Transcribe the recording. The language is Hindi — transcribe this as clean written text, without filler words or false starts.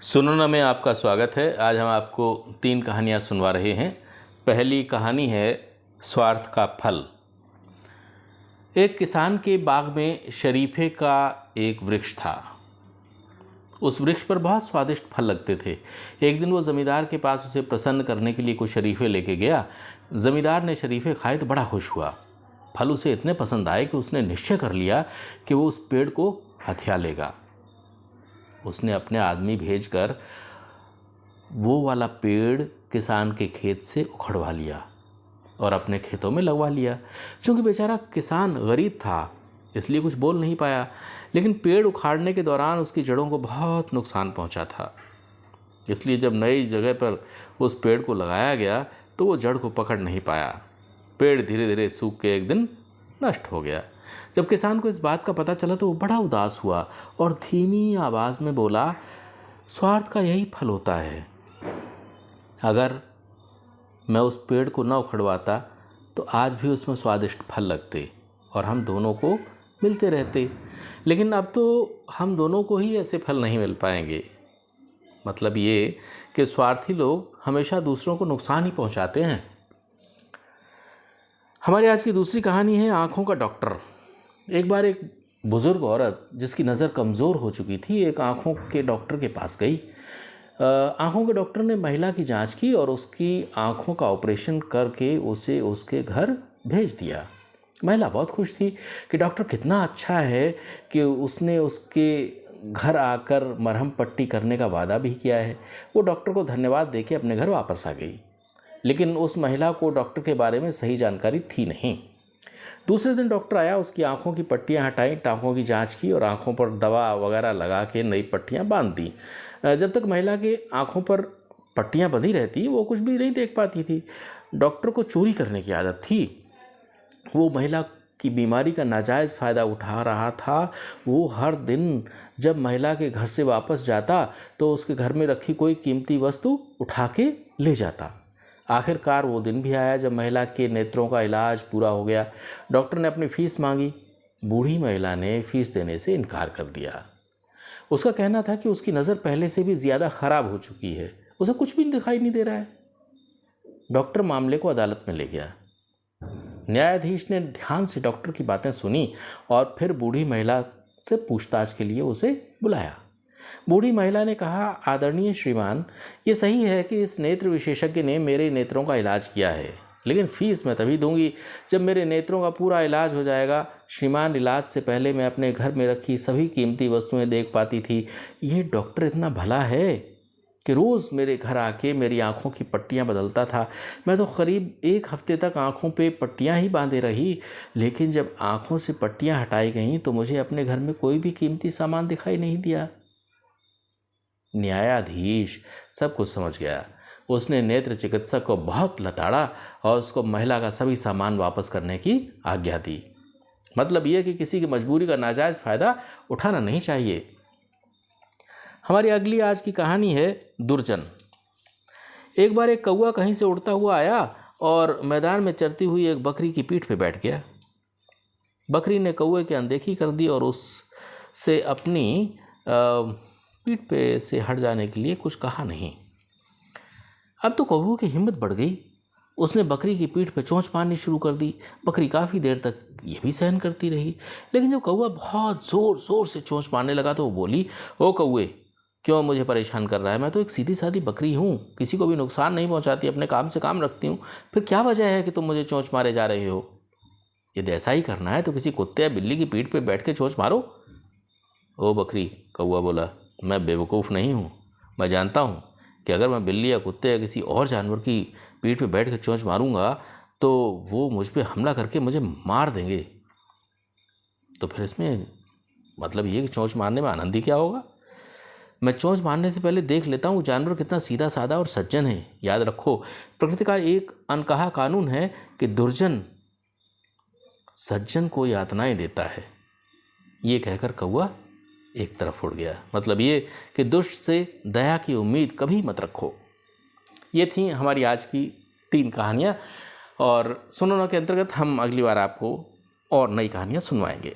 सुनना में आपका स्वागत है। आज हम आपको 3 कहानियाँ सुनवा रहे हैं। पहली कहानी है स्वार्थ का फल। एक किसान के बाग में शरीफे का एक वृक्ष था। उस वृक्ष पर बहुत स्वादिष्ट फल लगते थे। एक दिन वो ज़मींदार के पास उसे प्रसन्न करने के लिए कुछ शरीफे लेके गया। ज़मींदार ने शरीफे खाए तो बड़ा खुश हुआ। फल उसे इतने पसंद आए कि उसने निश्चय कर लिया कि वो उस पेड़ को हथिया लेगा। उसने अपने आदमी भेजकर वो वाला पेड़ किसान के खेत से उखड़वा लिया और अपने खेतों में लगवा लिया। क्योंकि बेचारा किसान गरीब था इसलिए कुछ बोल नहीं पाया, लेकिन पेड़ उखाड़ने के दौरान उसकी जड़ों को बहुत नुकसान पहुंचा था। इसलिए जब नई जगह पर उस पेड़ को लगाया गया तो वो जड़ को पकड़ नहीं पाया। पेड़ धीरे धीरे सूख के एक दिन नष्ट हो गया। जब किसान को इस बात का पता चला तो वो बड़ा उदास हुआ और धीमी आवाज़ में बोला, स्वार्थ का यही फल होता है। अगर मैं उस पेड़ को न उखड़वाता तो आज भी उसमें स्वादिष्ट फल लगते और हम दोनों को मिलते रहते, लेकिन अब तो हम दोनों को ही ऐसे फल नहीं मिल पाएंगे। मतलब ये कि स्वार्थी लोग हमेशा दूसरों को नुकसान ही पहुंचाते हैं। हमारी आज की दूसरी कहानी है आँखों का डॉक्टर। एक बार एक बुज़ुर्ग औरत जिसकी नज़र कमज़ोर हो चुकी थी एक आँखों के डॉक्टर के पास गई। आँखों के डॉक्टर ने महिला की जांच की और उसकी आँखों का ऑपरेशन करके उसे उसके घर भेज दिया। महिला बहुत खुश थी कि डॉक्टर कितना अच्छा है कि उसने उसके घर आकर मरहम पट्टी करने का वादा भी किया है। वो डॉक्टर को धन्यवाद देके अपने घर वापस आ गई, लेकिन उस महिला को डॉक्टर के बारे में सही जानकारी थी नहीं। दूसरे दिन डॉक्टर आया, उसकी आंखों की पट्टियां हटाई, टाँकों की जांच की और आंखों पर दवा वगैरह लगा के नई पट्टियां बांध दी। जब तक महिला के आंखों पर पट्टियां बंधी रहती वो कुछ भी नहीं देख पाती थी। डॉक्टर को चोरी करने की आदत थी। वो महिला की बीमारी का नाजायज़ फ़ायदा उठा रहा था। वो हर दिन जब महिला के घर से वापस जाता तो उसके घर में रखी कोई कीमती वस्तु उठा के ले जाता। आखिरकार वो दिन भी आया जब महिला के नेत्रों का इलाज पूरा हो गया। डॉक्टर ने अपनी फ़ीस मांगी। बूढ़ी महिला ने फ़ीस देने से इनकार कर दिया। उसका कहना था कि उसकी नज़र पहले से भी ज़्यादा ख़राब हो चुकी है, उसे कुछ भी दिखाई नहीं दे रहा है। डॉक्टर मामले को अदालत में ले गया। न्यायाधीश ने ध्यान से डॉक्टर की बातें सुनी और फिर बूढ़ी महिला से पूछताछ के लिए उसे बुलाया। बूढ़ी महिला ने कहा, आदरणीय श्रीमान, ये सही है कि इस नेत्र विशेषज्ञ ने मेरे नेत्रों का इलाज किया है, लेकिन फ़ीस मैं तभी दूंगी जब मेरे नेत्रों का पूरा इलाज हो जाएगा। श्रीमान, इलाज से पहले मैं अपने घर में रखी सभी कीमती वस्तुएं देख पाती थी। ये डॉक्टर इतना भला है कि रोज़ मेरे घर आके मेरी आँखों की पट्टियाँ बदलता था। मैं तो करीब 1 हफ्ते तक आँखों पे पट्टियाँ ही बांधे रही, लेकिन जब आँखों से पट्टियाँ हटाई गईं तो मुझे अपने घर में कोई भी कीमती सामान दिखाई नहीं दिया। न्यायाधीश सब कुछ समझ गया। उसने नेत्र चिकित्सक को बहुत लताड़ा और उसको महिला का सभी सामान वापस करने की आज्ञा दी। मतलब यह कि किसी की मजबूरी का नाजायज़ फ़ायदा उठाना नहीं चाहिए। हमारी अगली आज की कहानी है दुर्जन। एक बार एक कौवा कहीं से उड़ता हुआ आया और मैदान में चरती हुई एक बकरी की पीठ पे बैठ गया। बकरी ने कौवे की अनदेखी कर दी और उससे अपनी पीठ पे से हट जाने के लिए कुछ कहा नहीं। अब तो कौवे की हिम्मत बढ़ गई। उसने बकरी की पीठ पे चोंच मारनी शुरू कर दी। बकरी काफ़ी देर तक ये भी सहन करती रही, लेकिन जब कौवा बहुत ज़ोर ज़ोर से चोंच मारने लगा तो वो बोली, ओ कौवे, क्यों मुझे परेशाान कर रहा है? मैं तो एक सीधी सादी बकरी हूँ, किसी को भी नुकसान नहीं पहुँचाती, अपने काम से काम रखती हूँ। फिर क्या वजह है कि तुम मुझे चोंच मारे जा रहे हो? यदि ऐसा ही करना है तो किसी कुत्ते या बिल्ली की पीठ पे बैठ के चोंच मारो। ओ बकरी, कौवा बोला, मैं बेवकूफ़ नहीं हूँ। मैं जानता हूँ कि अगर मैं बिल्ली या कुत्ते या किसी और जानवर की पीठ पे बैठ कर चोंच मारूंगा तो वो मुझ पे हमला करके मुझे मार देंगे। तो फिर इसमें मतलब ये कि चोंच मारने में आनंद ही क्या होगा? मैं चोंच मारने से पहले देख लेता हूँ जानवर कितना सीधा साधा और सज्जन है। याद रखो, प्रकृति का एक अनकहा कानून है कि दुर्जन सज्जन को यातनाएं देता है। ये कहकर कौवा एक तरफ उड़ गया। मतलब ये कि दुष्ट से दया की उम्मीद कभी मत रखो। ये थी हमारी आज की 3 कहानियाँ और सुनोना के अंतर्गत हम अगली बार आपको और नई कहानियाँ सुनवाएंगे।